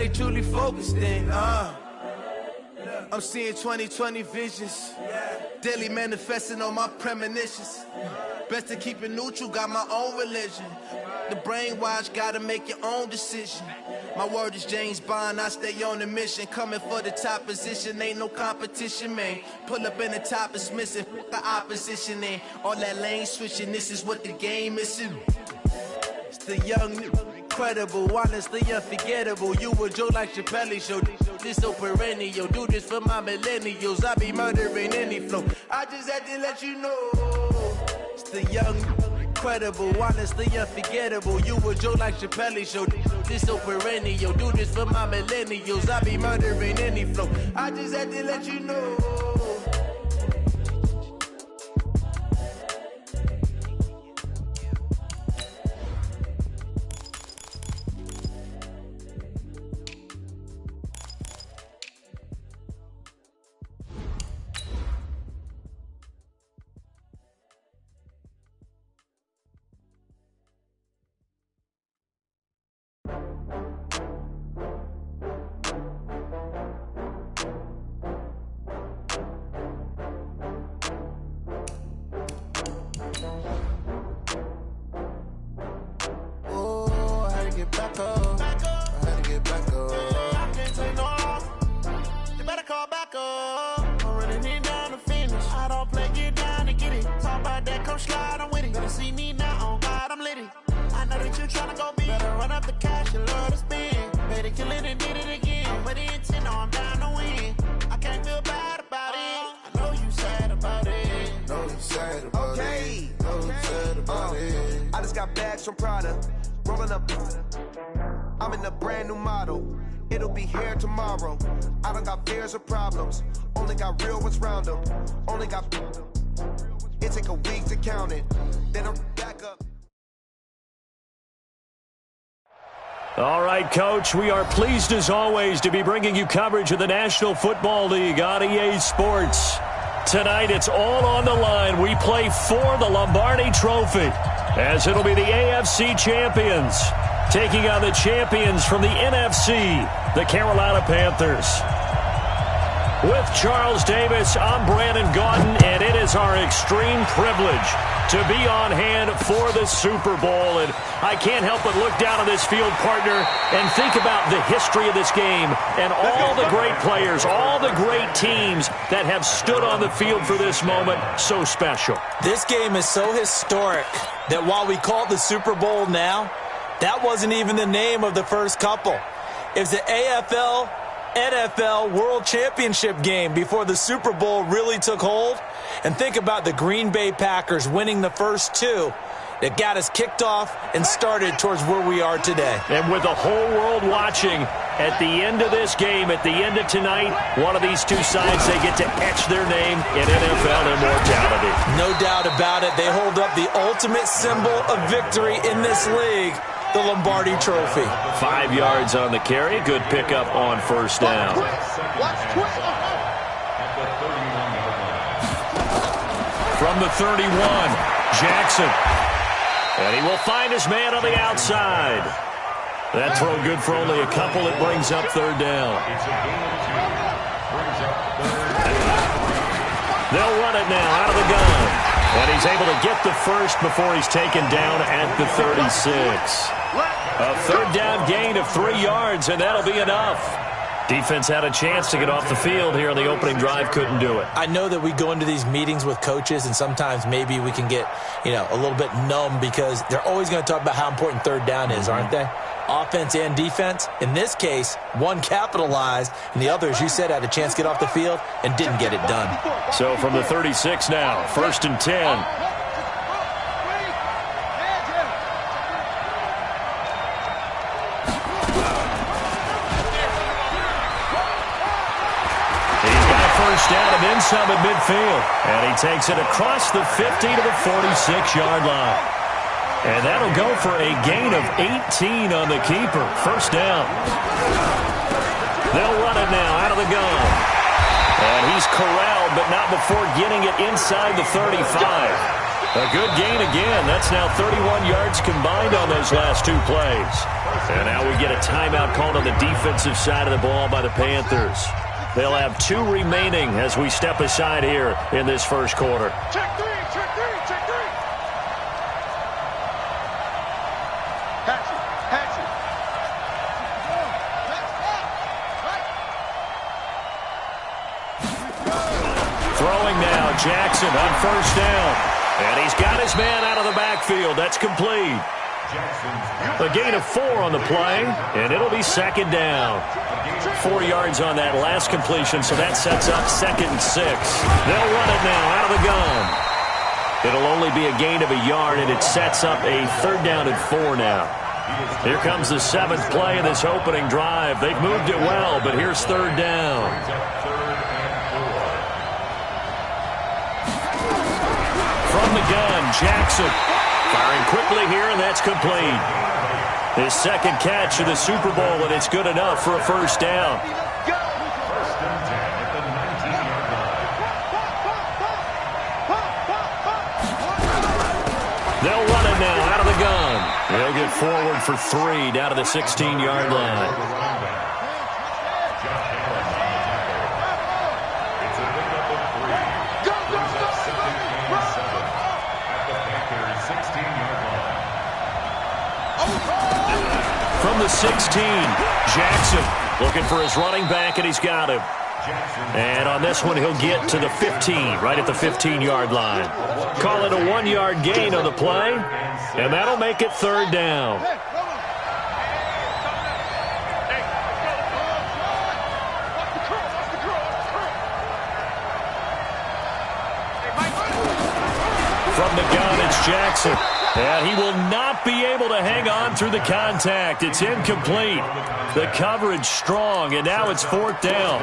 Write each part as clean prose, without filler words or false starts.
They truly focused in, I'm seeing 2020 visions. Daily manifesting on my premonitions. Best to keep it neutral, got my own religion. The brainwash, gotta make your own decision. My word is James Bond, I stay on the mission. Coming for the top position, ain't no competition, man. Pull up in the top is missing, the opposition in. All that lane switching, this is what the game is. It's the young, incredible, honestly unforgettable. You a joke like Chappelle show. This so perennial, do this for my millennials. I be murdering any flow. I just had to let you know. It's the young, incredible, honestly unforgettable. You a joke like Chappelle show. This so perennial, do this for my millennials. I be murdering any flow. I just had to let you know. I just got bags from Prada, rolling up. I'm in a brand new model. It'll be here tomorrow. I don't got fears or problems. Only got real ones round them. Only got. It take a week to count it. Then I'm back up. All right, Coach, we are pleased as always to be bringing you coverage of the National Football League on EA Sports. Tonight, it's all on the line. We play for the Lombardi Trophy, as it'll be the AFC champions taking on the champions from the NFC, the Carolina Panthers. With Charles Davis, I'm Brandon Gaudin, and it is our extreme privilege to be on hand for the Super Bowl. And I can't help but look down on this field, partner, and think about the history of this game and all the great players, all the great teams that have stood on the field for this moment. So special. This game is so historic that while we call it the Super Bowl now, that wasn't even the name of the first couple. It was the AFL NFL World Championship game before the Super Bowl really took hold. And think about the Green Bay Packers winning the first two that got us kicked off and started towards where we are today. And with the whole world watching, at the end of this game, at the end of tonight, one of these two sides, they get to etch their name in NFL immortality. No doubt about it. They hold up the ultimate symbol of victory in this league, the Lombardi Trophy. 5 yards on the carry. Good pickup on first down. From the 31, Jackson. And he will find his man on the outside. That throw good for only a couple. It brings up third down. They'll run it now out of the gun. And he's able to get the first before he's taken down at the 36. A third down gain of 3 yards, and that'll be enough. Defense had a chance to get off the field here on the opening drive, couldn't do it. I know that we go into these meetings with coaches, and sometimes maybe we can get, a little bit numb because they're always going to talk about how important third down is, aren't they? Offense and defense. In this case, one capitalized, and the other, as you said, had a chance to get off the field and didn't get it done. So from the 36 now, 1st and 10. Down and then some at midfield. And he takes it across the 50 to the 46-yard line. And that'll go for a gain of 18 on the keeper. First down. They'll run it now out of the gun. And he's corralled, but not before getting it inside the 35. A good gain again. That's now 31 yards combined on those last two plays. And now we get a timeout called on the defensive side of the ball by the Panthers. They'll have 2 remaining as we step aside here in this first quarter. Check three, check three, check three. Hatch it, hatch it. Throwing now, Jackson on first down. And he's got his man out of the backfield. That's complete. A gain of 4 on the play, and it'll be second down. 4 yards on that last completion, so that sets up 2nd and 6. They'll run it now out of the gun. It'll only be a gain of a yard, and it sets up a 3rd down and 4 now. Here comes the 7th play of this opening drive. They've moved it well, but here's 3rd down. From the gun, Jackson firing quickly here, and that's complete. His 2nd catch of the Super Bowl, and it's good enough for a 1st down. They'll run it now out of the gun. They'll get forward for 3 down to the 16-yard line. From the 16, Jackson looking for his running back, and he's got him. And on this one, he'll get to the 15, right at the 15-yard line. Call it a 1-yard gain on the play, and that'll make it 3rd down. From the gun, it's Jackson. And he will not be able to hang on through the contact. It's incomplete. The coverage strong, and now it's 4th down.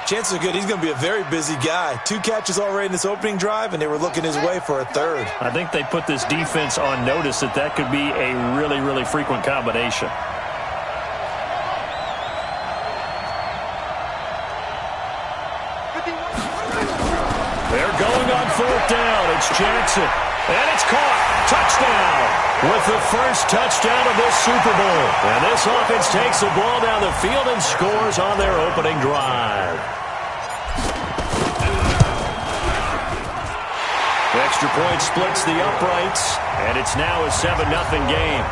Chances are good he's going to be a very busy guy. 2 catches already in this opening drive, and they were looking his way for a 3rd. I think they put this defense on notice that could be a really, really frequent combination. They're going on 4th down. It's Jackson. And it's caught. Touchdown. With the first touchdown of this Super Bowl. And this offense takes the ball down the field and scores on their opening drive. Extra point splits the uprights. And it's now a 7-0 game.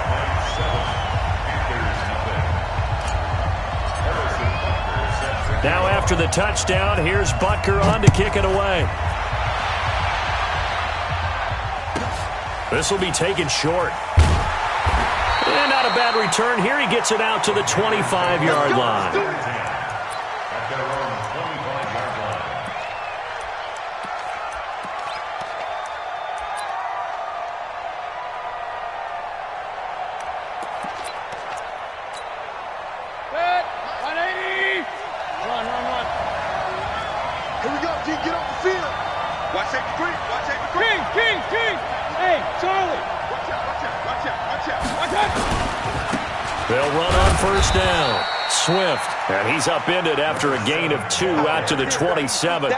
Now after the touchdown, here's Butker on to kick it away. This will be taken short. And not a bad return. Here he gets it out to the 25-yard line. Here we go, G, get off the field. Watch that screen, watch that screen. King. Hey, Charlie. Watch out. They'll run on first down. Swift, and he's upended after a gain of 2 out to the 27.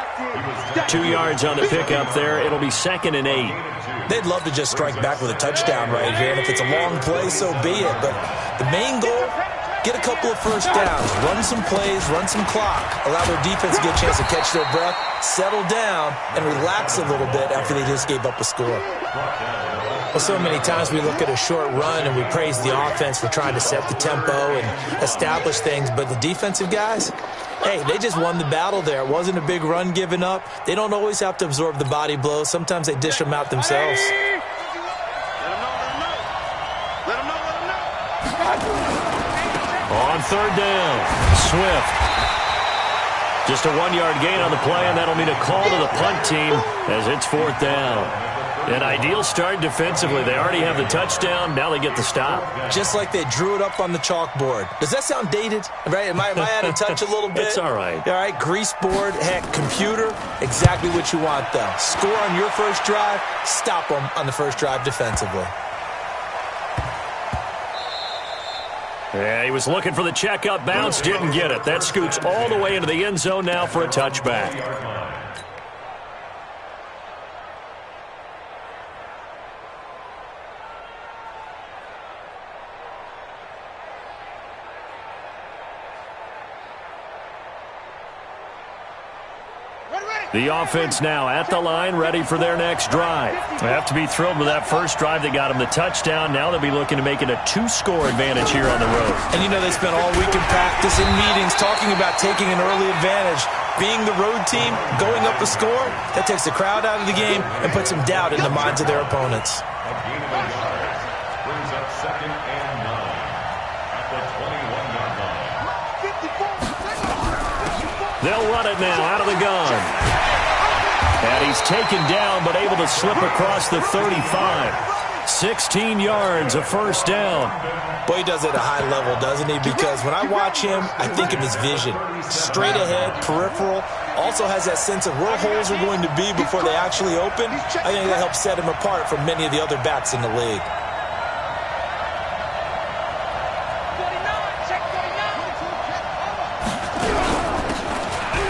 2 yards on the pickup there. It'll be 2nd and 8. They'd love to just strike back with a touchdown right here, and if it's a long play, so be it. But the main goal, get a couple of first downs, run some plays, run some clock, allow their defense to get a chance to catch their breath, settle down, and relax a little bit after they just gave up a score. Well, so many times we look at a short run and we praise the offense for trying to set the tempo and establish things, but the defensive guys, hey, they just won the battle there. It wasn't a big run given up. They don't always have to absorb the body blows. Sometimes they dish them out themselves. On third down, Swift. Just a 1-yard gain on the play, and that'll mean a call to the punt team as it's 4th down. An ideal start defensively. They already have the touchdown. Now they get the stop. Just like they drew it up on the chalkboard. Does that sound dated? Right? Am I out of touch a little bit? It's all right. All right, grease board, heck, computer, exactly what you want, though. Score on your first drive, stop them on the first drive defensively. Yeah, he was looking for the check-up bounce, didn't get it. That scoots all the way into the end zone now for a touchback. The offense now at the line, ready for their next drive. They have to be thrilled with that first drive that got them the touchdown. Now they'll be looking to make it a 2-score advantage here on the road. And you know they spent all week in practice and meetings talking about taking an early advantage. Being the road team, going up a score, that takes the crowd out of the game and puts some doubt in the minds of their opponents. Brings up 2nd and 9 at the 21-yard line. They'll run it now out of the gun. And he's taken down but able to slip across the 35. 16 yards, a first down. Boy, he does it at a high level, doesn't he? Because when I watch him, I think of his vision. Straight ahead, peripheral. Also has that sense of where holes are going to be before they actually open. I think that helps set him apart from many of the other backs in the league.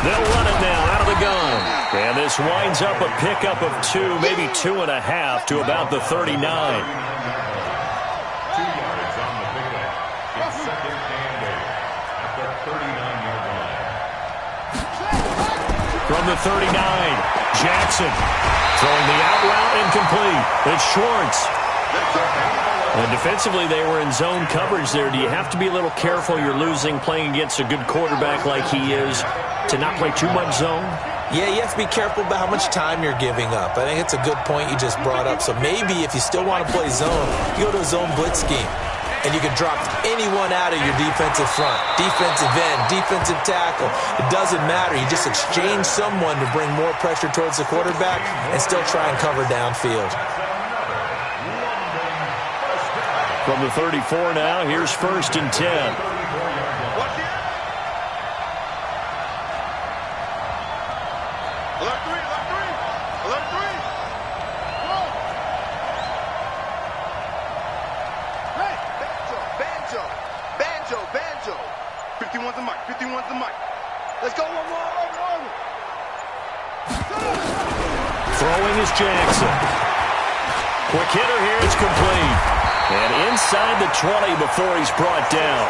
They'll run it now out of the gun. And this winds up a pickup of 2, maybe 2.5 to about the 39. 2 yards on the pickup. It's 2nd and 8 at the 39-yard line. From the 39, Jackson throwing the out route incomplete. It's Schwartz. And defensively, they were in zone coverage there. Do you have to be a little careful? You're losing playing against a good quarterback like he is to not play too much zone? Yeah, you have to be careful about how much time you're giving up. I think it's a good point you just brought up. So maybe if you still want to play zone, you go to a zone blitz scheme. And you can drop anyone out of your defensive front. Defensive end, defensive tackle. It doesn't matter. You just exchange someone to bring more pressure towards the quarterback and still try and cover downfield. From the 34 now, here's 1st and 10. Throwing is Jackson. Quick hitter here, it's complete. And inside the 20 before he's brought down.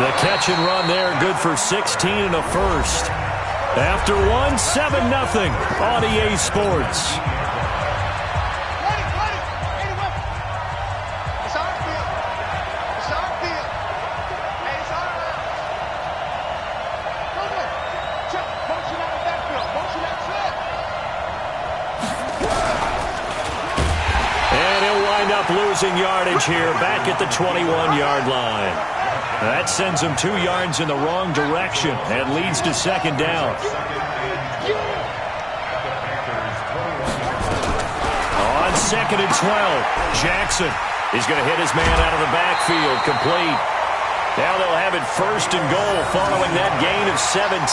The catch and run there, good for 16 and a first. After 1, 7-0 on EA Sports. Losing yardage here back at the 21-yard line. That sends him 2 yards in the wrong direction and leads to 2nd down. On 2nd and 12, Jackson is going to hit his man out of the backfield, complete. Now they'll have it 1st and goal following that gain of 17.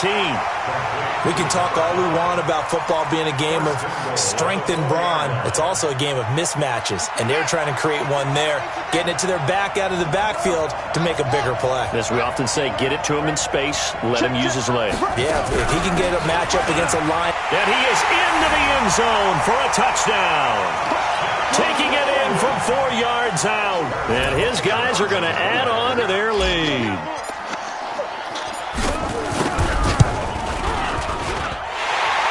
We can talk all we want about football being a game of strength and brawn. It's also a game of mismatches, and they're trying to create one there, getting it to their back out of the backfield to make a bigger play. As we often say, get it to him in space, let him use his leg. Yeah, if he can get a matchup against a line. And he is into the end zone for a touchdown. Taking it in from 4 yards out. And his guys are going to add on to their lead.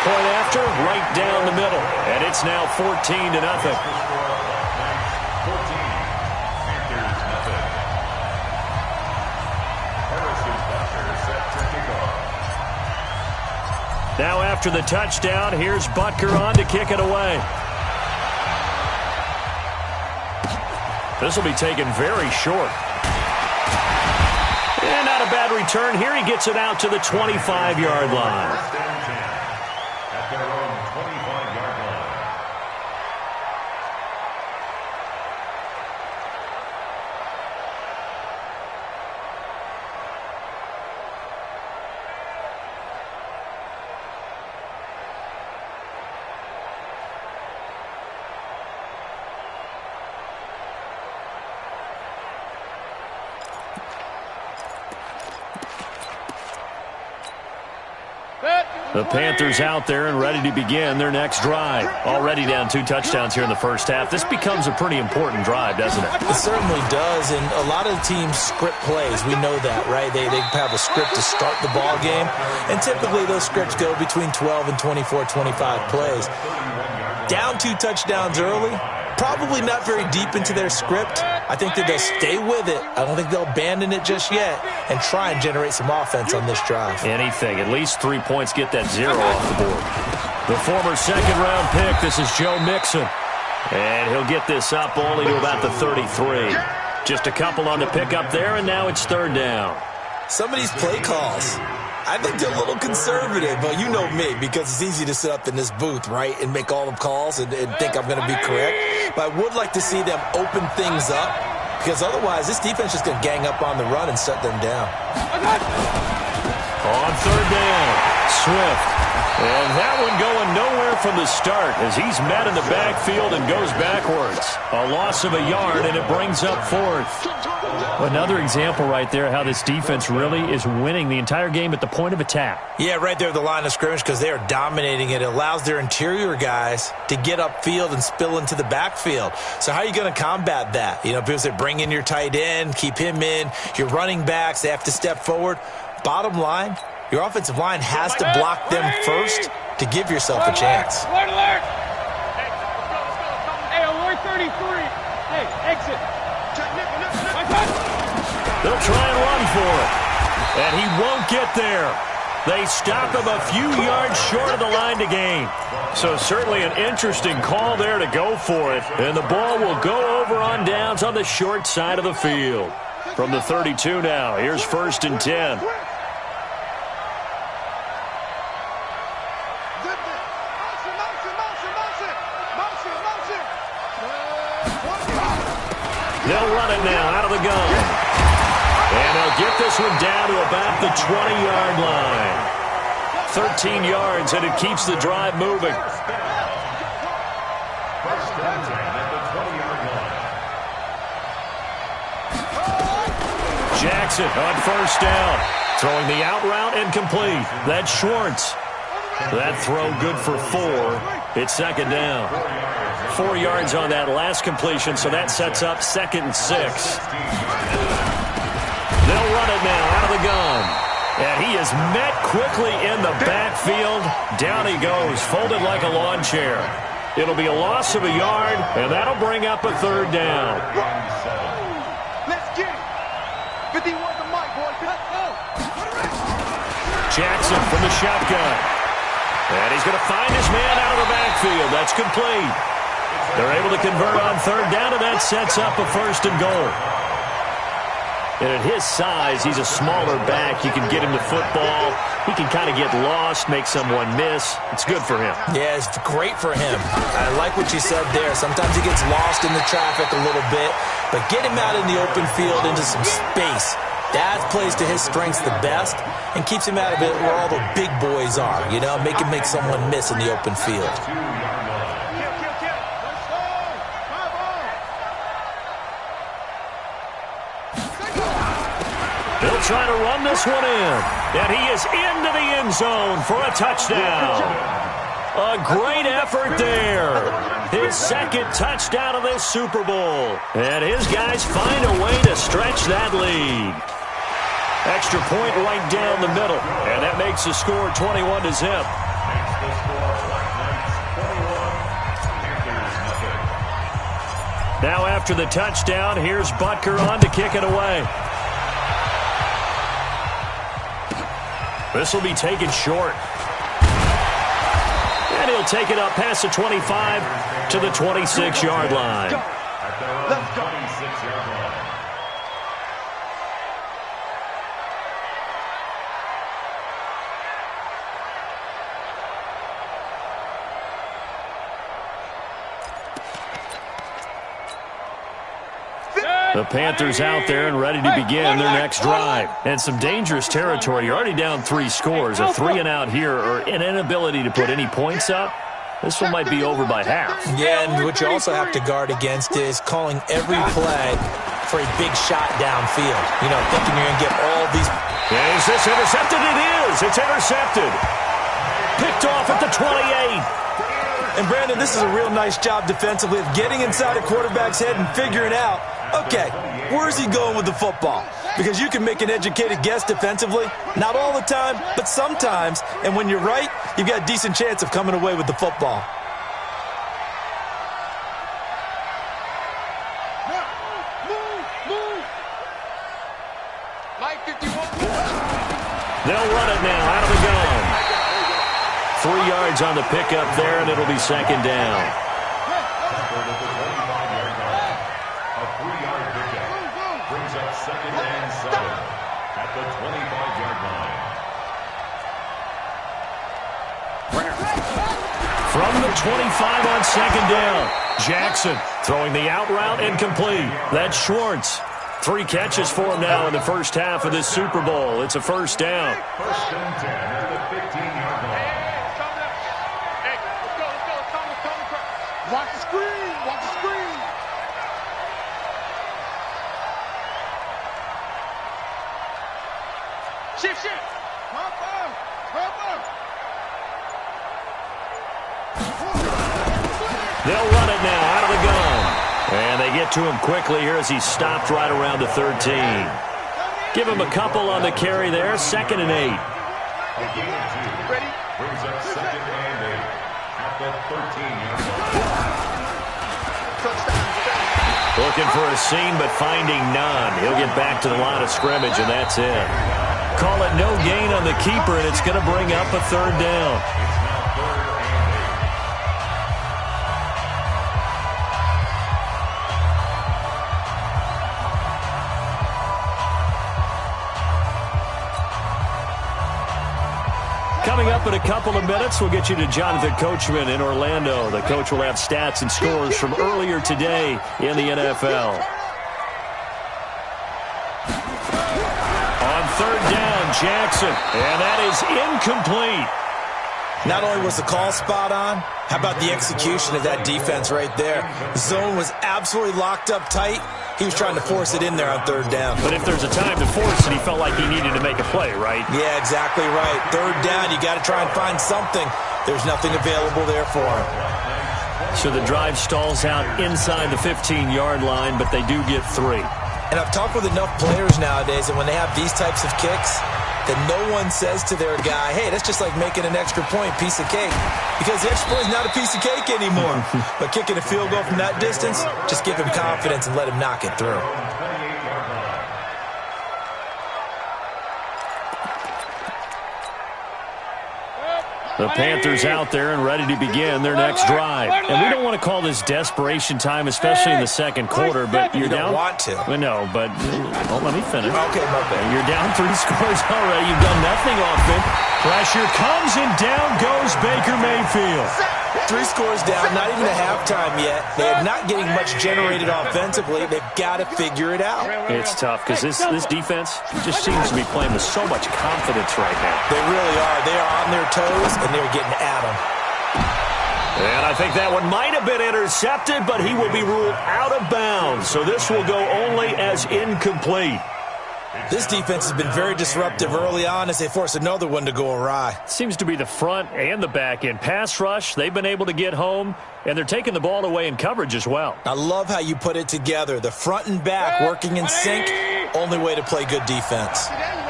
Point after, right down the middle. And it's now 14-0. Now after the touchdown, here's Butker on to kick it away. This will be taken very short. And not a bad return. Here he gets it out to the 25-yard line. At their own 25-yard line. The Panthers out there and ready to begin their next drive. Already down 2 touchdowns here in the first half. This becomes a pretty important drive, doesn't it? It certainly does, and a lot of the teams script plays. We know that, right? They have a script to start the ball game, and typically those scripts go between 12 and 24, 25 plays. Down 2 touchdowns early, probably not very deep into their script. I think that they'll stay with it. I don't think they'll abandon it just yet and try and generate some offense on this drive. Anything. At least 3 points, get that 0 off the board. The former second-round pick, this is Joe Mixon. And he'll get this up only to about the 33. Just a couple on the pickup there, and now it's 3rd down. Some of these play calls, I think they're a little conservative, but you know me, because it's easy to sit up in this booth, right, and make all the calls and think I'm going to be correct. But I would like to see them open things up, because otherwise this defense is going to gang up on the run and shut them down. On 3rd down, Swift. And that one going nowhere from the start as he's met in the backfield and goes backwards. A loss of a yard, and it brings up 4th. Another example right there how this defense really is winning the entire game at the point of attack. Yeah, right there at the line of scrimmage because they are dominating it. It allows their interior guys to get upfield and spill into the backfield. So how are you going to combat that? You know, because they bring in your tight end, keep him in. Your running backs, they have to step forward. Bottom line, your offensive line has to block them first to give yourself a chance. Alert, alert! Hey, alert 33. Hey, exit. They'll try and run for it. And he won't get there. They stop him a few yards short of the line to gain. So certainly an interesting call there to go for it. And the ball will go over on downs on the short side of the field. From the 32 now, here's 1st and 10. They'll run it now out of the gun. And they'll get this one down to about the 20-yard line. 13 yards, and it keeps the drive moving. Jackson on 1st down. Throwing the out route and complete. That's Schwartz. That throw good for 4. It's 2nd down. 4 yards on that last completion, so that sets up 2nd and 6. They'll run it now out of the gun. And he is met quickly in the backfield. Down he goes, folded like a lawn chair. It'll be a loss of a yard, and that'll bring up a 3rd down. Let's get it. 51 the mic, boys. Let's go. Jackson from the shotgun. And he's going to find his man out of the backfield. That's complete. They're able to convert on 3rd down, and that sets up a 1st and goal. And at his size, he's a smaller back. You can get him the football. He can kind of get lost, make someone miss. It's good for him. Yeah, it's great for him. I like what you said there. Sometimes he gets lost in the traffic a little bit, but get him out in the open field into some space. That plays to his strengths the best and keeps him out of it where all the big boys are, you know, make him make someone miss in the open field. They'll try to run this one in. And he is into the end zone for a touchdown. A great effort there. His 2nd touchdown of this Super Bowl. And his guys find a way to stretch that lead. Extra point right down the middle. And that makes the score 21-0. Now after the touchdown, here's Butker on to kick it away. This will be taken short. And he'll take it up past the 25 to the 26-yard line. Let's go. The Panthers out there and ready to begin their next drive. And some dangerous territory. You're already down 3 scores. A 3 and out here or an inability to put any points up. This one might be over by half. Yeah, and what you also have to guard against is calling every play for a big shot downfield. You know, thinking you're going to get all these. Is this intercepted? It is. It's intercepted. Picked off at the 28. And, Brandon, this is a real nice job defensively of getting inside a quarterback's head and figuring out, okay, where's he going with the football? Because you can make an educated guess defensively. Not all the time, but sometimes. And when you're right, you've got a decent chance of coming away with the football. They'll run it now out of the gun. 3 yards on the pickup there, and it'll be second down. A 3-yard pickup brings up second and 7 at the 25-yard line. From the 25 on second down, Jackson throwing the out route incomplete. That's Schwartz. 3 catches for him now in the first half of this Super Bowl. It's a first down. First and 10 at the 15-yard line. Hey, let's go. Watch the screen. Shift. Hop up. They'll run it now out of the gun. And they get to him quickly here as he stopped right around the 13. Give him a couple on the carry there. Second and 8. A gain of 2. Ready? Brings up second and 8 at the 13-yard line. Looking for a seam, but finding none. He'll get back to the line of scrimmage, and that's it. Call it no gain on the keeper, and it's going to bring up a third down. Coming up in a couple of minutes, we'll get you to Jonathan Coachman in Orlando. The coach will have stats and scores from earlier today in the NFL. On third down, Jackson, and that is incomplete. Not only was the call spot on, how about the execution of that defense right there? The zone was absolutely locked up tight. He was trying to force it in there on third down. But if there's a time to force it, he felt like he needed to make a play, right? Yeah, exactly right. Third down, you got to try and find something. There's nothing available there for him. So the drive stalls out inside the 15-yard line, but they do get 3. And I've talked with enough players nowadays, and when they have these types of kicks, that no one says to their guy, hey, that's just like making an extra point, piece of cake. Because the extra point is not a piece of cake anymore. But kicking a field goal from that distance, just give him confidence and let him knock it through. The Panthers out there and ready to begin their next drive. And we don't want to call this desperation time, especially in the second quarter, but you're down. You don't want to. Well, no, but let me finish. Okay, my bad. You're down 3 scores already. You've done nothing offense. Pressure comes and down goes Baker Mayfield. 3 scores down, not even a halftime yet. They are not getting much generated offensively. They've got to figure it out. It's tough because this defense just seems to be playing with so much confidence right now. They really are. They are on their toes, and they're getting at them. And I think that one might have been intercepted, but he will be ruled out of bounds. So this will go only as incomplete. This defense has been very disruptive early on as they force another one to go awry. Seems to be the front and the back end. Pass rush, they've been able to get home, and they're taking the ball away in coverage as well. I love how you put it together. The front and back working in sync, only way to play good defense.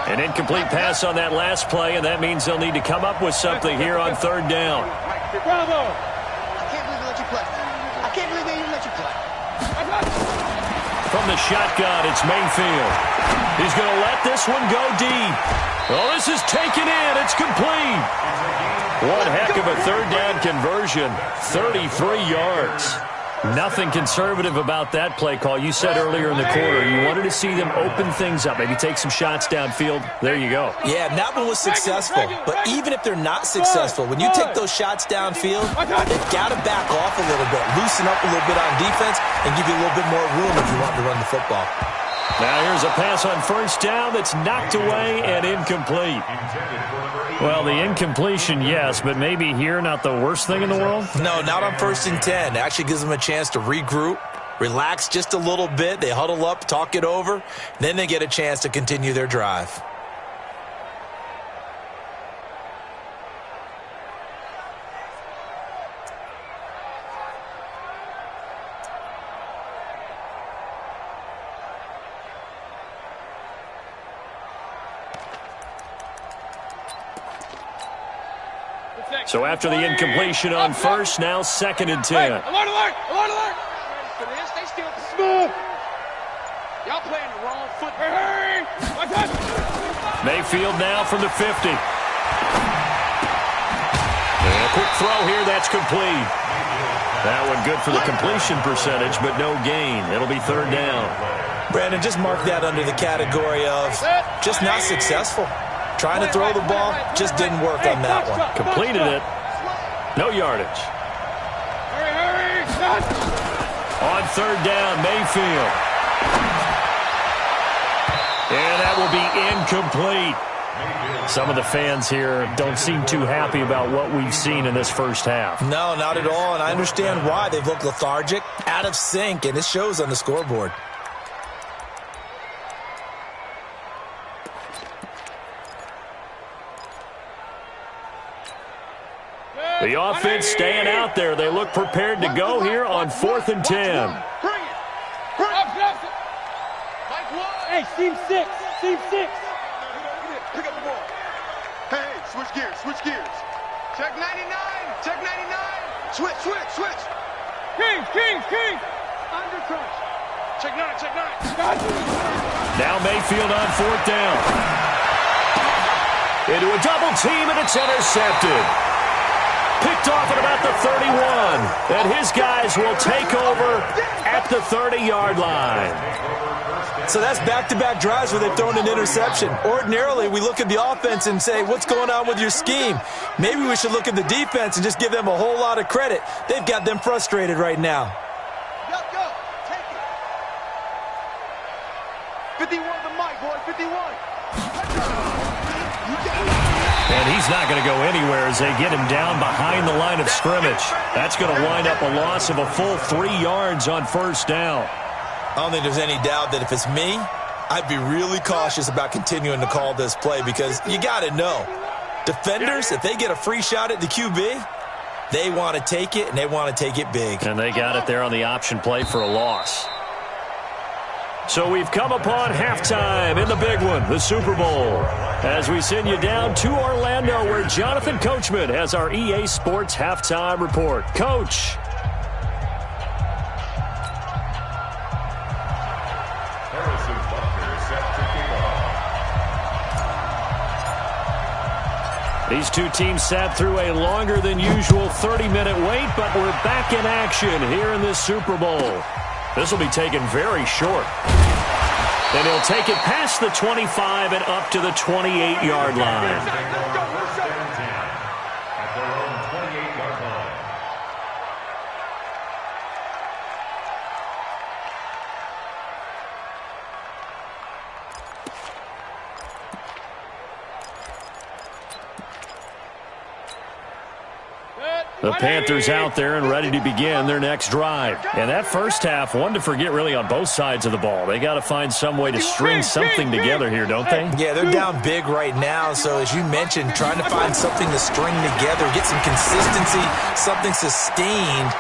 An incomplete pass on that last play, and that means they'll need to come up with something here on third down. Bravo! I can't believe they let you play. I can't believe they even let you play. From the shotgun, it's Mayfield. He's going to let this one go deep. Oh, this is taken in. It's complete. One heck of a third down conversion. 33 yards. Nothing conservative about that play call. You said earlier in the quarter you wanted to see them open things up, maybe take some shots downfield. There you go. Yeah, and that one was successful. But even if they're not successful, when you take those shots downfield, they've got to back off a little bit, loosen up a little bit on defense, and give you a little bit more room if you want to run the football. Now here's a pass on first down that's knocked away and incomplete. Well, the incompletion, yes, but maybe here not the worst thing in the world? No, not on 1st and 10. It actually gives them a chance to regroup, relax just a little bit. They huddle up, talk it over, then they get a chance to continue their drive. So after the incompletion on first, now 2nd and 10. Alert, alert, alert, alert. For this, they still smooth. Y'all playing the wrong foot. Hurry, Mayfield now from the 50. And a quick throw here, that's complete. That one good for the completion percentage, but no gain. It'll be 3rd down. Brandon, just mark that under the category of just not successful. Trying to throw the ball, just didn't work on that one. Completed it. No yardage. Hurry, On 3rd down, Mayfield. And that will be incomplete. Some of the fans here don't seem too happy about what we've seen in this first half. No, not at all, and I understand why. They've looked lethargic, out of sync, and it shows on the scoreboard. The offense staying out there. They look prepared to go here on 4th and 10. Bring it. Hey, team 6. Team 6. Pick up the ball. Hey, switch gears. Check 99. Check 99. Switch. King. Under crunch. Check 9. Now Mayfield on 4th down. Into a double team, and it's intercepted. Picked off at about the 31. And his guys will take over at the 30-yard line. So that's back-to-back drives where they've thrown an interception. Ordinarily, we look at the offense and say, what's going on with your scheme? Maybe we should look at the defense and just give them a whole lot of credit. They've got them frustrated right now. Go. Take it. 51 the mic, boy. 51. And he's not going to go anywhere as they get him down behind the line of scrimmage. That's going to wind up a loss of a full 3 yards on 1st down. I don't think there's any doubt that if it's me, I'd be really cautious about continuing to call this play because you got to know, defenders, if they get a free shot at the QB, they want to take it, and they want to take it big. And they got it there on the option play for a loss. So we've come upon halftime in the big one, the Super Bowl, as we send you down to Orlando where Jonathan Coachman has our EA Sports halftime report. Coach. These two teams sat through a longer than usual 30-minute wait, but we're back in action here in this Super Bowl. This will be taken very short. And he'll take it past the 25 and up to the 28-yard line. The Panthers out there and ready to begin their next drive. And that first half, one to forget really on both sides of the ball. They got to find some way to string something together here, don't they? Yeah, they're down big right now. So as you mentioned, trying to find something to string together, get some consistency, something sustained,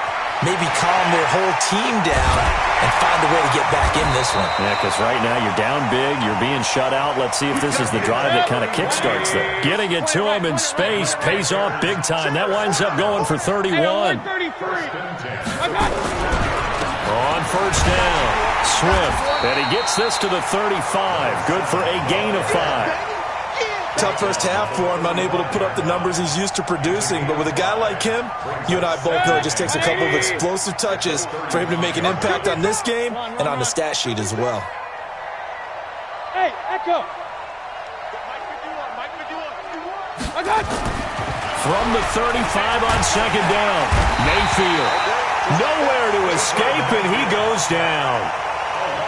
maybe calm their whole team down and find a way to get back in this one. Yeah, because right now you're down big, you're being shut out. Let's see if this is the drive that kind of kickstarts them. Getting it to him in space pays off big time. That winds up going for 31. On 1st down, Swift, and he gets this to the 35. Good for a gain of 5. Tough first half for him, unable to put up the numbers he's used to producing. But with a guy like him, you and I both know it just takes a couple of explosive touches for him to make an impact on this game and on the stat sheet as well. Hey, Echo. From the 35 on 2nd down, Mayfield. Nowhere to escape, and he goes down.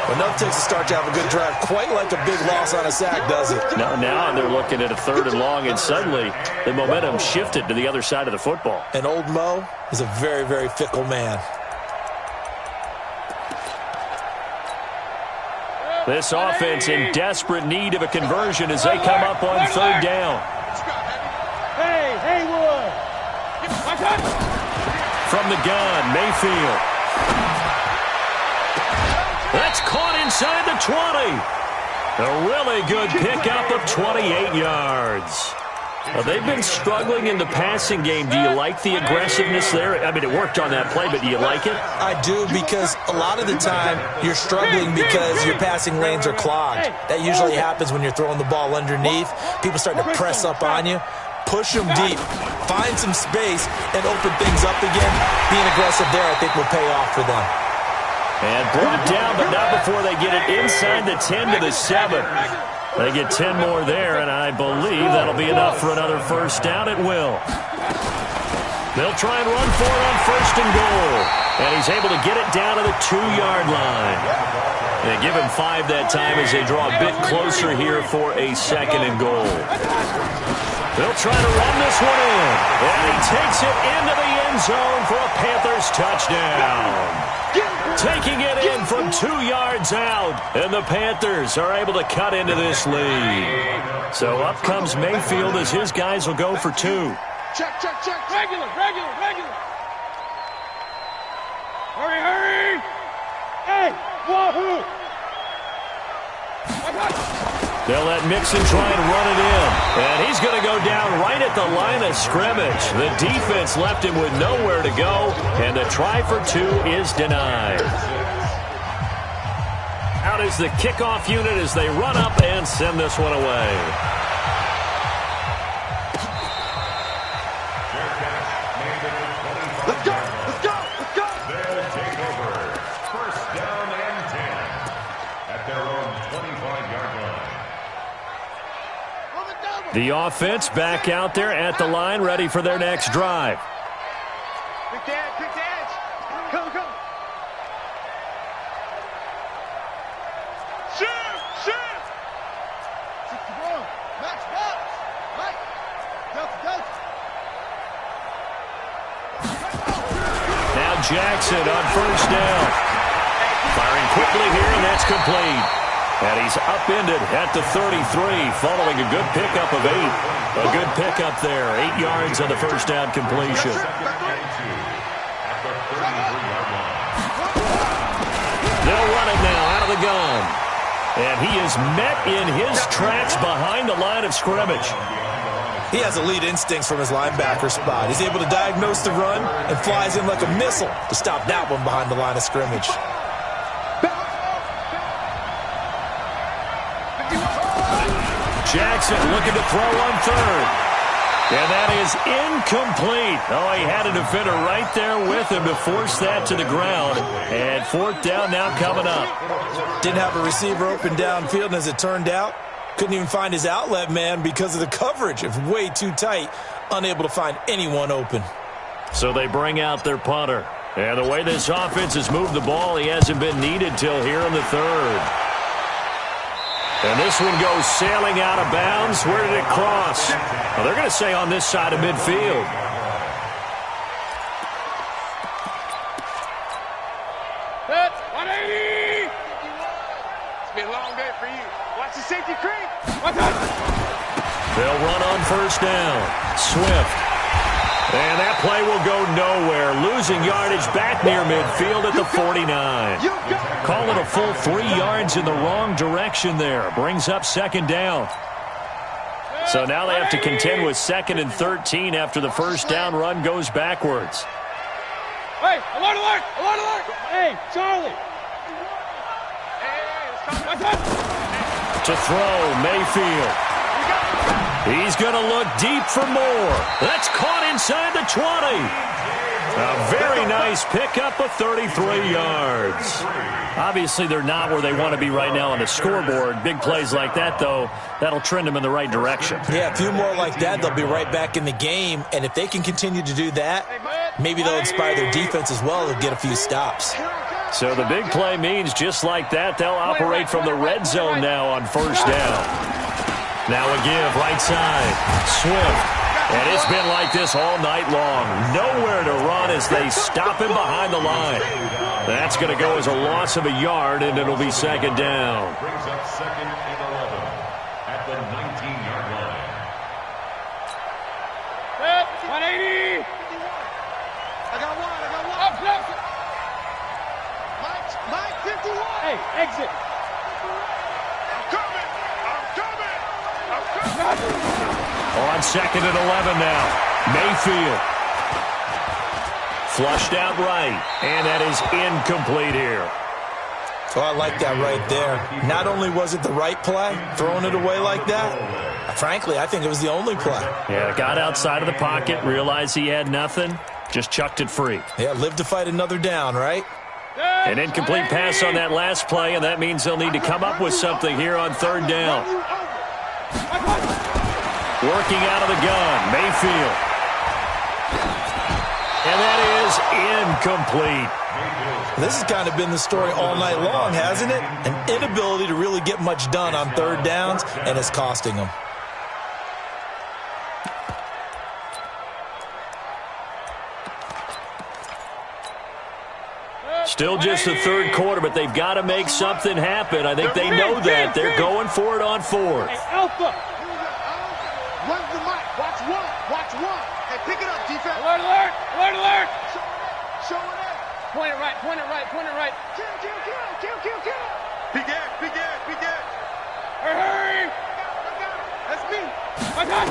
Enough takes to start to have a good drive, quite like a big loss on a sack, does it? Now they're looking at a 3rd and long, and suddenly the momentum shifted to the other side of the football. And old Mo is a very, very fickle man. This offense in desperate need of a conversion as they come up on 3rd down. Hey, Haywood. From the gun, Mayfield. That's caught inside the 20. A really good pickup of 28 yards. Well, they've been struggling in the passing game. Do you like the aggressiveness there? I mean, it worked on that play, but do you like it? I do, because a lot of the time you're struggling because your passing lanes are clogged. That usually happens when you're throwing the ball underneath. People start to press up on you. Push them deep, find some space, and open things up again. Being aggressive there, I think, will pay off for them. And brought down, but not before they get it inside the 10 to the 7. They get 10 more there, and I believe that'll be enough for another first down. It will. They'll try and run for it on first and goal. And he's able to get it down to the 2-yard line. They give him 5 that time as they draw a bit closer here for a second and goal. They'll try to run this one in. And he takes it into the end zone for a Panthers touchdown. Taking it in from 2 yards out. And the Panthers are able to cut into this lead. So up comes Mayfield as his guys will go for 2. Check. Regular. Hurry. Hey, wahoo. They'll let Mixon try and run it in. And he's going to go down right at the line of scrimmage. The defense left him with nowhere to go. And the try for 2 is denied. Out is the kickoff unit as they run up and send this one away. Let's go. They'll take over. First down and 10 at their own 25-yard line. The offense back out there at the line, ready for their next drive. Quick dance. Come. Shoot. Max box. Right. Delta. Now Jackson on first down. Firing quickly here, and that's complete. And he's upended at the 33 following a good pickup of 8. A good pickup there. 8 yards on the first down completion. They'll run it now out of the gun. And he is met in his tracks behind the line of scrimmage. He has elite instincts from his linebacker spot. He's able to diagnose the run and flies in like a missile to stop that one behind the line of scrimmage. Jackson looking to throw on third. And that is incomplete. Oh, he had a defender right there with him to force that to the ground. And 4th down now coming up. Didn't have a receiver open downfield, and as it turned out, couldn't even find his outlet man because of the coverage. It was way too tight, unable to find anyone open. So they bring out their punter. And the way this offense has moved the ball, he hasn't been needed till here in the 3rd. And this one goes sailing out of bounds. Where did it cross? Well, they're going to say on this side of midfield. That's 180. It's been a long day for you. Watch the safety creep. Watch out. They'll run on first down. Swift. And that play will go nowhere. Losing yardage back near midfield at the 49. Call it a full 3 yards in the wrong direction there. Brings up second down. So now they have to contend with 2nd and 13 after the first down run goes backwards. Hey, alert. Hey, Charlie. To throw, Mayfield. He's going to look deep for more. That's caught inside the 20. A very nice pickup of 33 yards. Obviously, they're not where they want to be right now on the scoreboard. Big plays like that, though, that'll trend them in the right direction. Yeah, a few more like that, they'll be right back in the game. And if they can continue to do that, maybe they'll inspire their defense as well to get a few stops. So the big play means just like that, they'll operate from the red zone now on first down. Now a give, right side, Swift. And it's been like this all night long. Nowhere to run as they stop him behind the line. That's going to go as a loss of a yard, and it'll be second down. Brings up 2nd and 11 at the 19-yard line. 180. I got one. Up, left. Mike 51. Hey, exit. I'm coming. Oh, On 2nd and 11 now. Mayfield. Flushed out right. And that is incomplete here. Oh, I like that right there. Not only was it the right play, throwing it away like that, frankly, I think it was the only play. Yeah, got outside of the pocket, realized he had nothing, just chucked it free. Yeah, live to fight another down, right? An incomplete pass on that last play, and that means they'll need to come up with something here on 3rd down. Working out of the gun, Mayfield. And that is incomplete. This has kind of been the story all night long, hasn't it? An inability to really get much done on 3rd downs, and it's costing them. Still just the 3rd quarter, but they've got to make something happen. I think they know that. They're going for it on 4th. Hey, Alpha. Run the mic. Watch one. Watch one. Hey, pick it up, defense. Alert, alert. Alert, alert. Show it up. Point it right, point it right, point it right. Kill, kill, kill, kill, kill, kill. Big edge, big edge, big edge. Hurry. That's me. My God.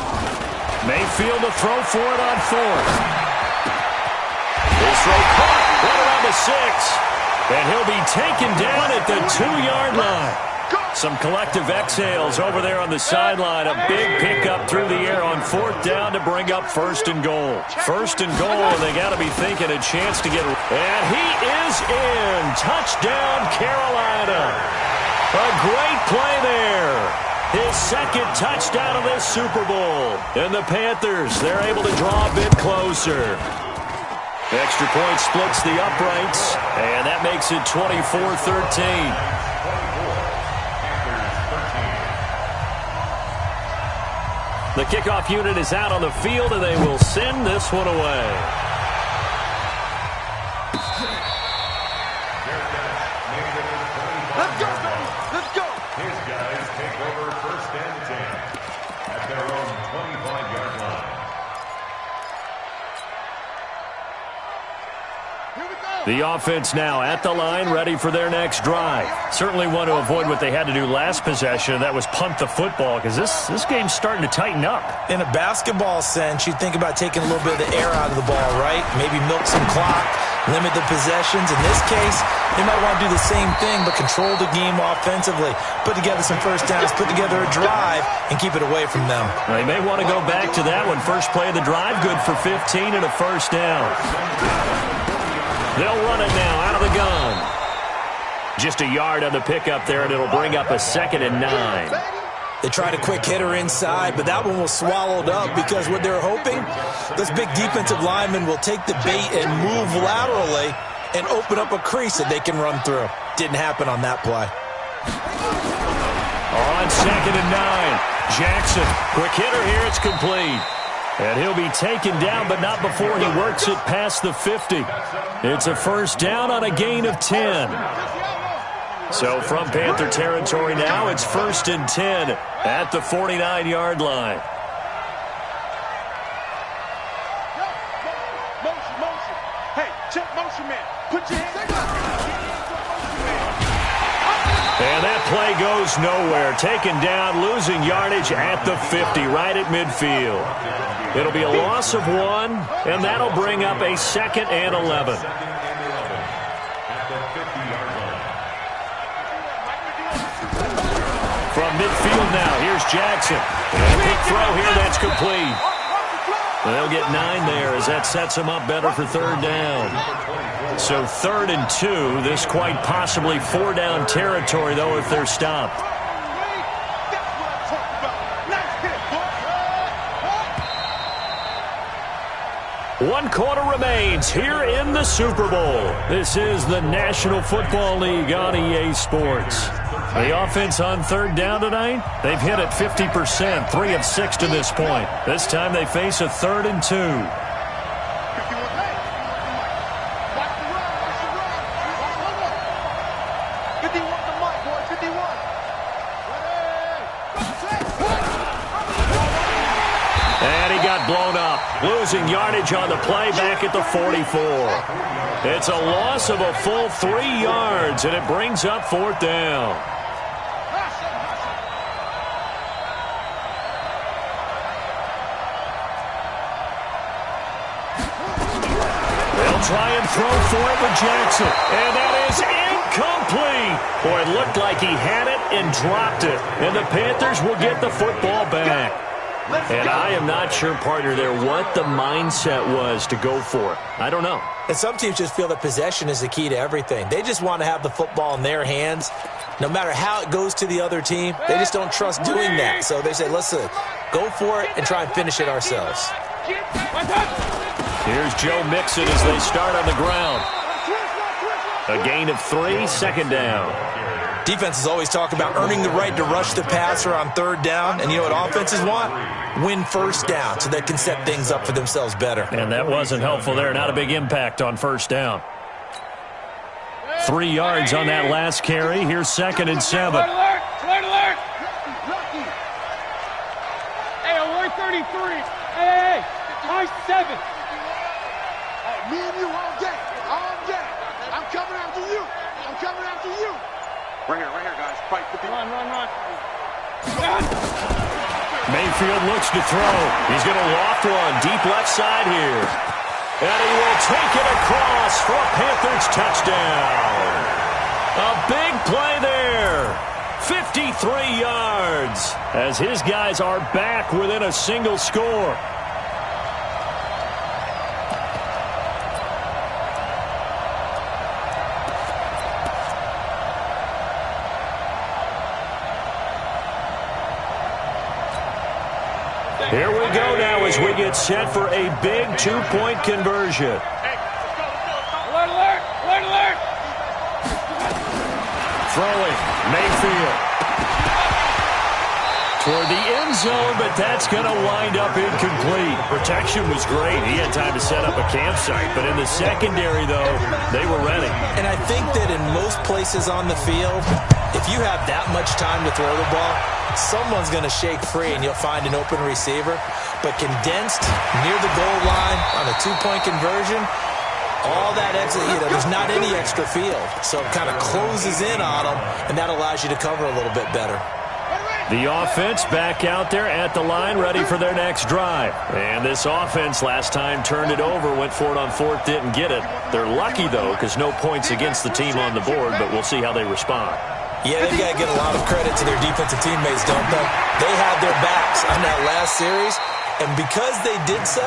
Mayfield to throw for it on 4th. This throw caught right around the 6. And he'll be taken down at the 2-yard line. Some collective exhales over there on the sideline. A big pickup through the air on 4th down to bring up 1st and goal. 1st and goal, and they got to be thinking a chance to get... And he is in. Touchdown, Carolina. A great play there. His 2nd touchdown of this Super Bowl. And the Panthers, they're able to draw a bit closer. Extra point splits the uprights, and that makes it 24-13. The kickoff unit is out on the field, and they will send this one away. Let's go, baby. Let's go. His guys take over 1st and 10 at their own 25-yard line. Here we go. The offense now at the line, ready for their next drive. Certainly want to avoid what they had to do last possession. That was punt the football, because this game's starting to tighten up. In a basketball sense, you think about taking a little bit of the air out of the ball, right? Maybe milk some clock, limit the possessions. In this case, they might want to do the same thing, but control the game offensively. Put together some 1st downs, put together a drive, and keep it away from them. They may want to go back to that one. First play of the drive, good for 15 and a 1st down. They'll run it now out of the gun. Just a yard on the pickup there, and it'll bring up a 2nd and 9. They tried a quick hitter inside, but that one was swallowed up because what they're hoping, those big defensive linemen will take the bait and move laterally and open up a crease that they can run through. Didn't happen on that play. On 2nd and 9, Jackson, quick hitter here, it's complete. And he'll be taken down, but not before he works it past the 50. It's a 1st down on a gain of 10. So from Panther territory now, it's 1st and 10 at the 49-yard line. Motion, motion. Hey, check motion, man. Put your hands up. And that play goes nowhere. Taken down, losing yardage at the 50, right at midfield. It'll be a loss of 1, and that'll bring up a 2nd and 11. From midfield now, here's Jackson. And a big throw here, that's complete. They'll get 9 there as that sets them up better for 3rd down. So 3rd and 2, this quite possibly 4-down territory, though, if they're stopped. One quarter remains here in the Super Bowl. This is the National Football League on EA Sports. The offense on 3rd down tonight, they've hit it 50%, 3 of 6 to this point. This time they face a 3rd and 2. Blown up, losing yardage on the play back at the 44. It's a loss of a full 3 yards, and it brings up 4th down. try and throw for it with Jackson. And that is incomplete. Boy, it looked like he had it and dropped it. And the Panthers will get the football back. And I am not sure, partner, there what the mindset was to go for it. I don't know. And some teams just feel that possession is the key to everything. They just want to have the football in their hands. No matter how it goes to the other team, they just don't trust doing that. So they say, listen, go for it and try and finish it ourselves. Here's Joe Mixon as they start on the ground. A gain of 3, second down. Defenses always talk about earning the right to rush the passer on third down. And you know what offenses want? Win first down so they can set things up for themselves better. And that wasn't helpful there. Not a big impact on first down. 3 yards on that last carry. Here's 2nd and 7. Alert! Hey, alert 33. Hey, high 7. Me and you all day. I'm coming after you. Right here, guys. Fight. Run. Mayfield looks to throw. He's going to loft one deep left side here. And he will take it across for a Panthers touchdown. A big play there. 53 yards as his guys are back within a single score. Here we go now as we get set for a big 2-point conversion. Alert! Throwing, Mayfield. Toward the end zone, but that's going to wind up incomplete. Protection was great. He had time to set up a campsite, but in the secondary, though, they were ready. And I think that in most places on the field, if you have that much time to throw the ball, someone's going to shake free and you'll find an open receiver. But condensed near the goal line on a 2-point conversion, all that extra, there's not any extra field. So it kind of closes in on them, and that allows you to cover a little bit better. The offense back out there at the line, ready for their next drive. And this offense last time turned it over, went for it on 4th, didn't get it. They're lucky, though, because no points against the team on the board, but we'll see how they respond. Yeah, they've got to give a lot of credit to their defensive teammates, don't they? They had their backs on that last series, and because they did so,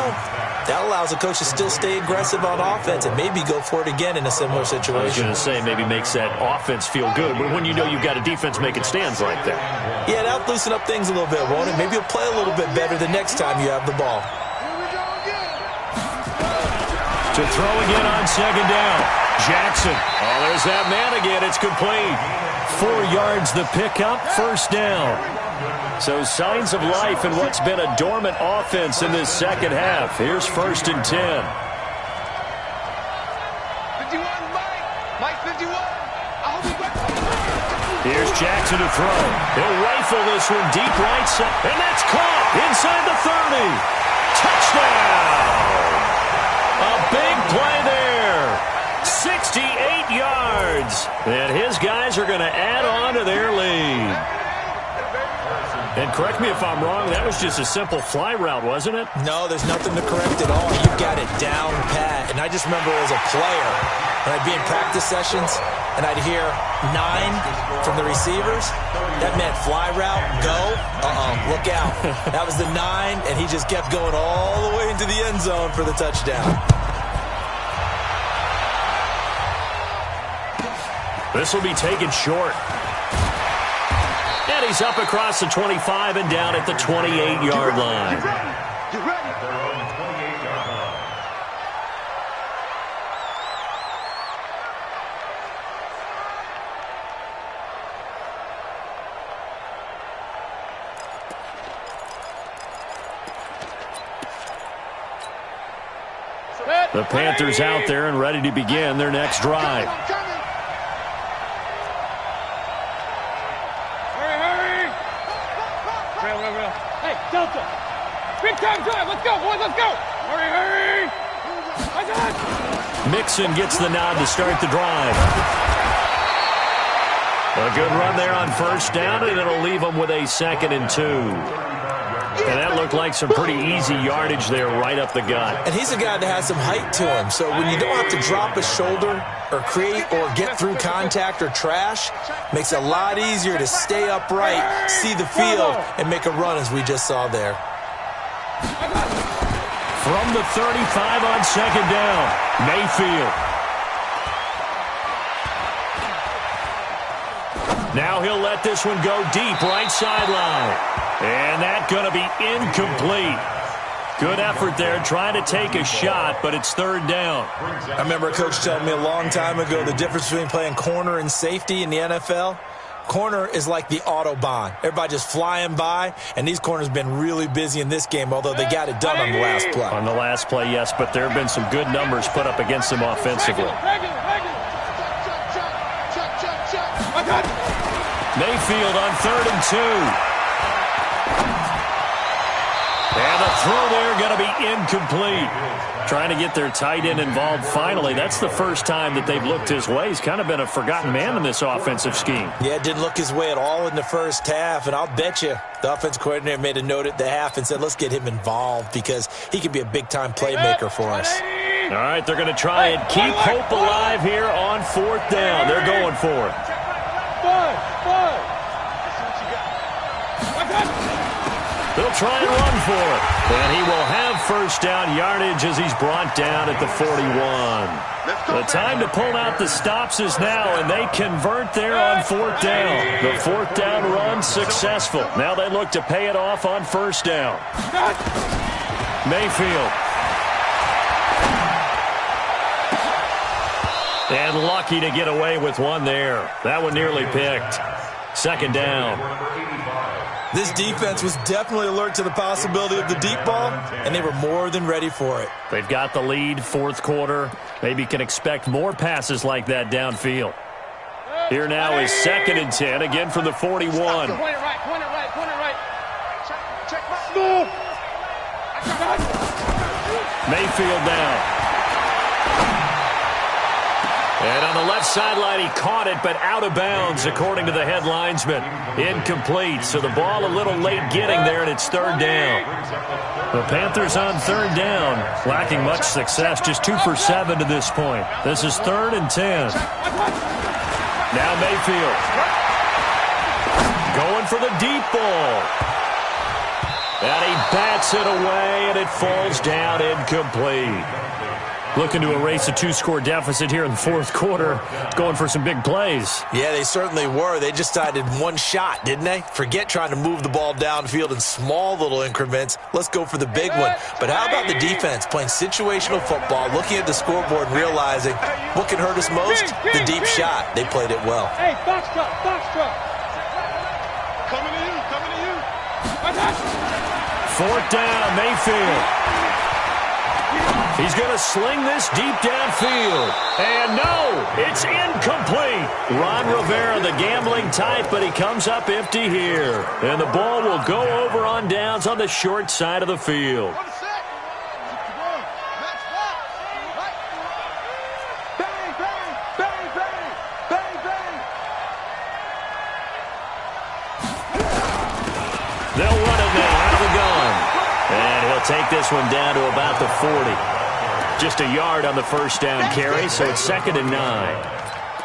that allows the coach to still stay aggressive on offense and maybe go for it again in a similar situation. I was going to say maybe makes that offense feel good, but when you know you've got a defense making stands like that. Yeah, that'll loosen up things a little bit, won't it? Maybe you'll play a little bit better the next time you have the ball. To throw again on 2nd down. Jackson. Oh, there's that man again. It's complete. 4 yards the pickup, 1st down. So signs of life in what's been a dormant offense in this second half. Here's 1st and 10. 51, Mike 51. I hope he Here's Jackson to throw. He'll rifle this one deep right side. And that's caught inside the 30. Touchdown. A big play there. 68 yards. And his guys are going to add on to their lead. And correct me if I'm wrong, that was just a simple fly route, wasn't it? No, there's nothing to correct at all. You've got it down pat. And I just remember as a player, when I'd be in practice sessions, and I'd hear 9 from the receivers, that meant fly route, go, look out. That was the 9, and he just kept going all the way into the end zone for the touchdown. This will be taken short. And he's up across the 25 and down at the 28-yard line. You ready? At their own 28-yard line. The Panthers out there and ready to begin their next drive. Hurry! Hey, Delta! Big time drive! Let's go, boys! Let's go! Hurry! Mixon gets the nod to start the drive. A good run there on 1st down, and it'll leave them with a 2nd and 2. And that looked like some pretty easy yardage there right up the gut. And he's a guy that has some height to him, so when you don't have to drop a shoulder or create or get through contact or trash, makes it a lot easier to stay upright, see the field, and make a run as we just saw there. From the 35 on second down, Mayfield. Now he'll let this one go deep, right sideline. And that's going to be incomplete. Good effort there, trying to take a shot, but it's third down. I remember a coach telling me a long time ago the difference between playing corner and safety in the NFL. Corner is like the Autobahn. Everybody just flying by, and these corners have been really busy in this game, although they got it done on the last play. On the last play, yes, but there have been some good numbers put up against them offensively. Mayfield on 3rd and 2. And the throw there going to be incomplete. Trying to get their tight end involved finally. That's the first time that they've looked his way. He's kind of been a forgotten man in this offensive scheme. Yeah, it didn't look his way at all in the first half, and I'll bet you the offense coordinator made a note at the half and said, let's get him involved because he could be a big-time playmaker for us. All right, they're going to try and keep hope alive here on 4th down. They're going for it. They'll try and run for it. And he will have first down yardage as he's brought down at the 41. The time to pull out the stops is now, and they convert there on 4th down. The 4th down run successful. Now they look to pay it off on 1st down. Mayfield. And lucky to get away with one there. That one nearly picked. 2nd down. This defense was definitely alert to the possibility of the deep ball, and they were more than ready for it. They've got the lead, 4th quarter. Maybe can expect more passes like that downfield. Here now is 2nd and 10, again from the 41. Point it right. Check. Mayfield down. And on the left sideline, he caught it, but out of bounds, according to the head linesman. Incomplete, so the ball a little late getting there, and it's 3rd down. The Panthers on 3rd down, lacking much success, just 2 for 7 to this point. This is 3rd and 10. Now Mayfield. Going for the deep ball. And he bats it away, and it falls down incomplete. Looking to erase a 2-score deficit here in the 4th quarter. Going for some big plays. Yeah, they certainly were. They just decided one shot, didn't they? Forget trying to move the ball downfield in small little increments. Let's go for the big one. But how about the defense playing situational football, looking at the scoreboard and realizing what can hurt us most? The deep shot. They played it well. Hey, box truck. Coming to you. 4th down, Mayfield. He's going to sling this deep downfield. And no, it's incomplete. Ron Rivera, the gambling type, but he comes up empty here. And the ball will go over on downs on the short side of the field. They'll run it now out of the gun. And he'll take this one down to about the 40. Just a yard on the first down carry, so it's 2nd and 9.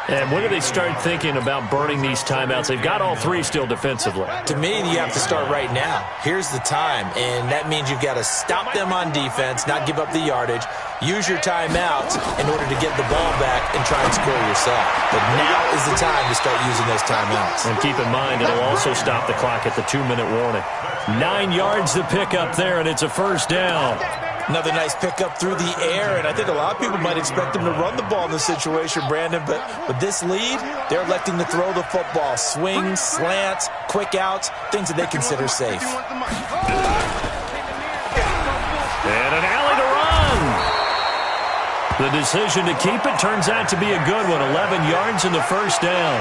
And when do they start thinking about burning these timeouts? They've got all 3 still defensively. To me, you have to start right now. Here's the time, and that means you've got to stop them on defense, not give up the yardage, use your timeouts in order to get the ball back and try and score yourself. But now is the time to start using those timeouts. And keep in mind, it'll also stop the clock at the 2-minute warning. 9 yards to pick up there, and it's a first down. Another nice pickup through the air, and I think a lot of people might expect him to run the ball in this situation, Brandon, but with this lead, they're electing to throw the football. Swings, slants, quick outs, things that they consider safe. And an alley to run. The decision to keep it turns out to be a good one. 11 yards in the first down.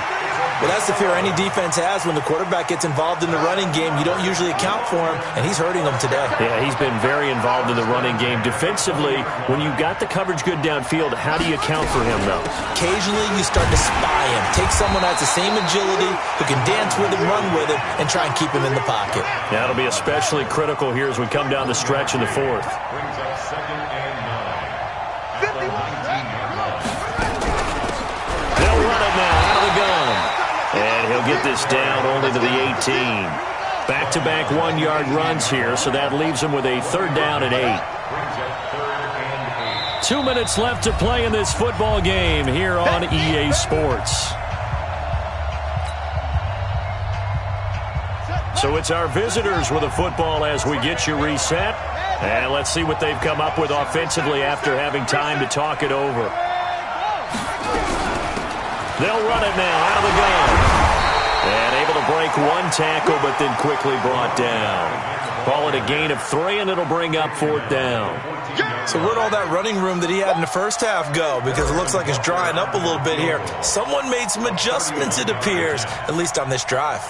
Well, that's the fear any defense has when the quarterback gets involved in the running game. You don't usually account for him, and he's hurting them today. Yeah, he's been very involved in the running game. Defensively, when you've got the coverage good downfield, how do you account for him, though? Occasionally, you start to spy him. Take someone that has the same agility, who can dance with him, run with him, and try and keep him in the pocket. That'll be especially critical here as we come down the stretch in the fourth. Brings up 2nd and 9. They'll run it now out of the gun. And he'll get this down only to the 18. Back-to-back 1-yard runs here, so that leaves him with a 3rd down and 8. Brings up 3rd and 8. 2 minutes left to play in this football game here on EA Sports. So it's our visitors with a football as we get you reset. And let's see what they've come up with offensively after having time to talk it over. They'll run it now out of the gun. And able to break one tackle, but then quickly brought down. Call it a gain of 3, and it'll bring up 4th down. So where'd all that running room that he had in the first half go? Because it looks like it's drying up a little bit here. Someone made some adjustments, it appears, at least on this drive.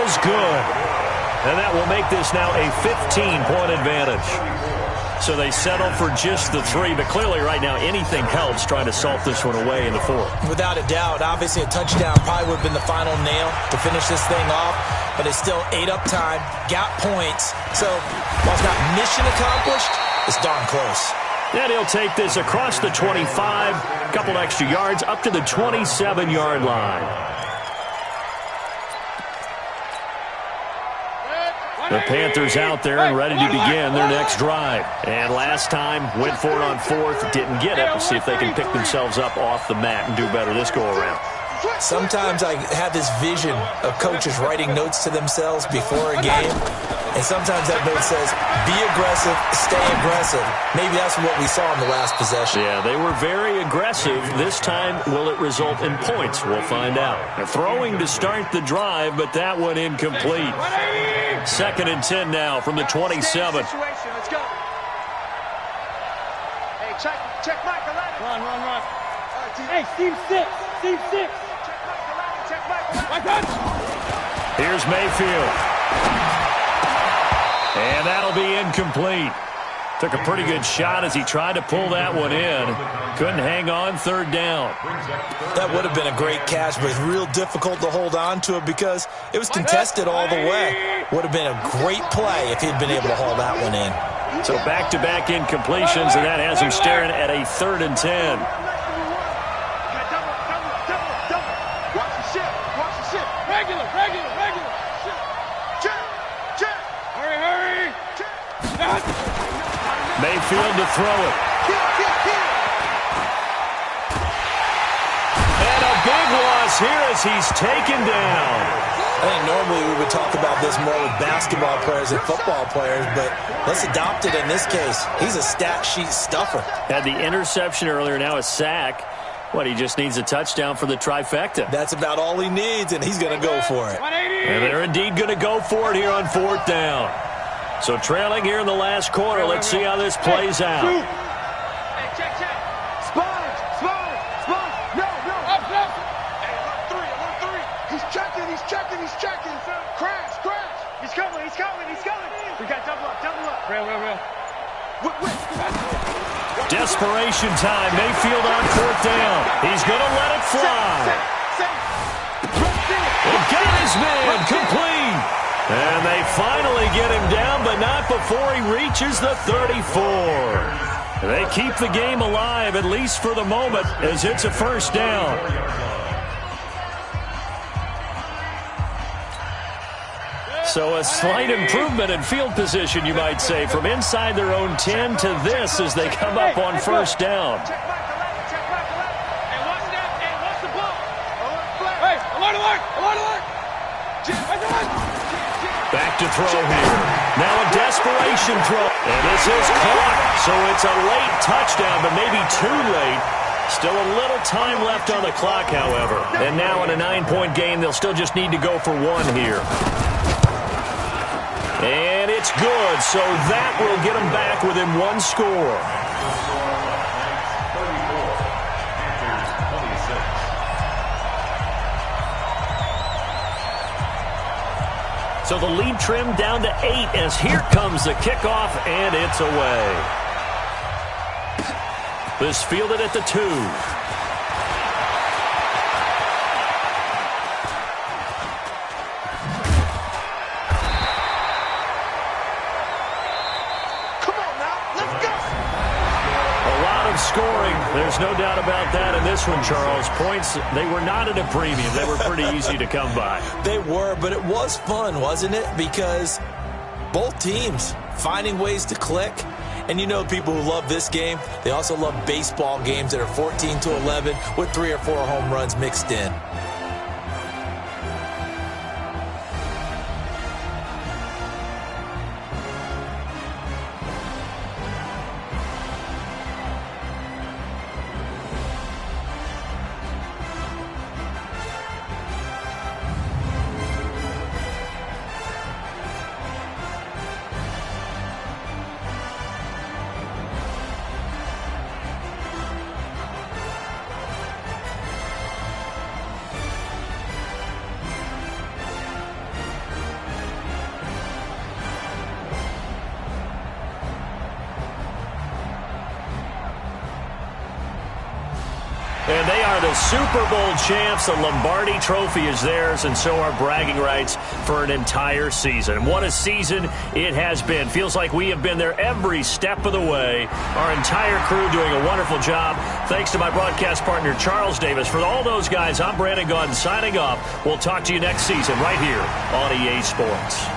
Is good. And that will make this now a 15-point advantage. So they settle for just the 3, but clearly right now anything helps trying to salt this one away in the 4th. Without a doubt, obviously a touchdown probably would have been the final nail to finish this thing off, but it's still ate up time, got points. So while it's not mission accomplished, it's darn close. And he'll take this across the 25, a couple extra yards, up to the 27-yard line. The Panthers out there and ready to begin their next drive. And last time, went for it on 4th, didn't get it. We'll see if they can pick themselves up off the mat and do better this go-around. Sometimes I have this vision of coaches writing notes to themselves before a game, and sometimes that note says, be aggressive, stay aggressive. Maybe that's what we saw in the last possession. Yeah, they were very aggressive. This time, will it result in points? We'll find out. They're throwing to start the drive, but that one incomplete. 2nd and 10 now from the 27. Let's go. Hey, check Mike. Run. Hey, team 6. Check Mike. Here's Mayfield. And that'll be incomplete. Took a pretty good shot as he tried to pull that one in. Couldn't hang on, 3rd down. That would have been a great catch, but it's real difficult to hold on to it because it was contested all the way. Would have been a great play if he'd been able to haul that one in. So back-to-back incompletions, and that has him staring at a 3rd and 10. Watch the ship. Regular. Check. Hurry. Mayfield to throw it. And a big loss here as he's taken down. I think normally we would talk about this more with basketball players and football players, but let's adopt it in this case. He's a stat sheet stuffer. Had the interception earlier, now a sack. He just needs a touchdown for the trifecta. That's about all he needs, and he's going to go for it. And they're indeed going to go for it here on 4th down. So trailing here in the last quarter. Let's see how this plays out. Hey, check. Sponge. No. Up. Hey, alert 3. He's checking. Crash. He's coming. We got double up. Real. Desperation time. Mayfield on 4th down. He's going to let it fly. And got his man complete. And they finally get him down, but not before he reaches the 34. They keep the game alive, at least for the moment, as it's a 1st down. So a slight improvement in field position, you might say, from inside their own 10 to this as they come up on 1st down. Check Mike. Hey, watch that. Hey, watch the ball. Hey, alert. Back to throw here. Now a desperation throw. And this is caught. So it's a late touchdown, but maybe too late. Still a little time left on the clock, however. And now in a 9-point game, they'll still just need to go for one here. And it's good, so that will get them back within one score. So the lead trimmed down to 8 as here comes the kickoff, and it's away. This fielded at the 2. Scoring. There's no doubt about that in this one, Charles. Points, they were not at a premium. They were pretty easy to come by. They were, but it was fun, wasn't it? Because both teams finding ways to click. And you know people who love this game, they also love baseball games that are 14-11 with 3 or 4 home runs mixed in. And they are the Super Bowl champs. The Lombardi Trophy is theirs, and so are bragging rights for an entire season. What a season it has been. Feels like we have been there every step of the way. Our entire crew doing a wonderful job. Thanks to my broadcast partner, Charles Davis. For all those guys, I'm Brandon Gaudin signing off. We'll talk to you next season right here on EA Sports.